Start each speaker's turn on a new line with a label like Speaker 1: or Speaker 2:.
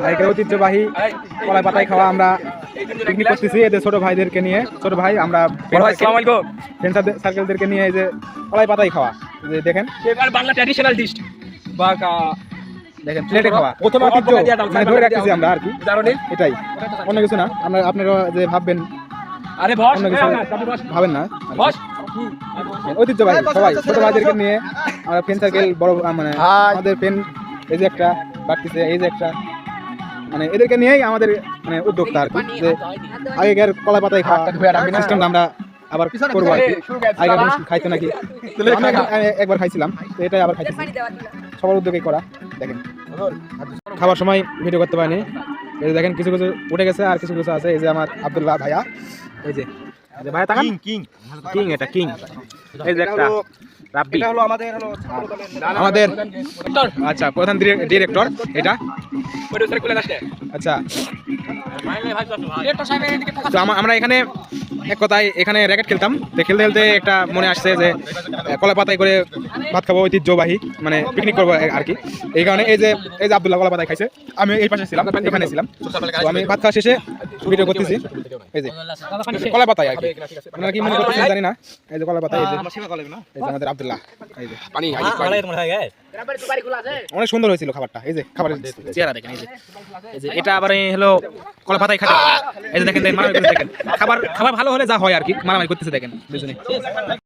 Speaker 1: আর এখানে ঐতিহ্যবাহী কলাই পাতায় খাওয়া আমরা পিকনিক করতেছি এদের ছোট ভাইদেরকে নিয়ে। ছোট ভাই আমরা ফ্রেন্ড সার্কেলদেরকে নিয়ে এই যে কলাই পাতায় খাওয়া, যে দেখেন
Speaker 2: বাংলা ট্র্যাডিশনাল ডিশ বা
Speaker 1: দেখেন প্লেটে খাওয়া মানে ধরে রাখতেছি আমরা আর কি, এটাই, অন্য কিছু না। আমরা আপনারা যে ভাববেন অন্য কিছু ভাবেন না, ঐতিহ্যবাহী সবাই ছোট ভাইদেরকে নিয়ে আমরা ফ্রেন্ড সার্কেল বড় মানে আমাদের ফ্রেন্ড এই যে একটা বাড়তেছে, এই যে একটা মানে এদেরকে নিয়েই আমাদের মানে উদ্যোক্তা আর কি, যে আগেকার কলাই পাতায় খাওয়া সিস্টেমটা আমরা আবার করবো আর কি। আগেকার মানুষ খাইতো নাকি, একবার খাইছিলাম, তো এটাই আবার খাইতেছি, সবার উদ্যোগেই করা। দেখেন খাবার সময় ভিডিও করতে পারিনি, এই যে দেখেন কিছু কিছু উঠে গেছে আর কিছু কিছু আছে। এই যে আমার আব্দুল্লাহ ভাইয়া, এই যে ভাইয়া তাকান, কিং এটা কিং, এই যে একটা রাব্বি, এটা হলো আমাদের আচ্ছা প্রধান ডিরেক্টর এটা, আচ্ছা। তো আমরা এখানে এক কথায় এখানে র্যাকেট খেলতাম, তো খেলতে খেলতে একটা মনে আসছে যে কলা পাতায় করে ভাত খাবো, ঐতিহ্যবাহী মানে পিকনিক করবো আর কি। এই কারণে এই যে আব্দুল্লাহ কলা পাতায় খাইছে, আমি এই পাশে ছিলাম, এখানে ছিলাম, তো আমি ভাত খাওয়া শেষে ভিডিও করতেছি। এই যে কলা পাতায় আর কি, আপনারা কি মনে করতেছেন জানি না, এই যে কলা পাতায়, এই যে আমাদের আব্দুল্লাহ, এই যে অনেক সুন্দর হয়েছিল খাবারটা। এই যে খাবারের চেহারা দেখেন, এই যে এটা আবার হলো কলা পাতায় খাটা, এই যে দেখেন খাবার ভালো হলে যা হয় আর কি, মারামারি করতেছে দেখেন দুজনে।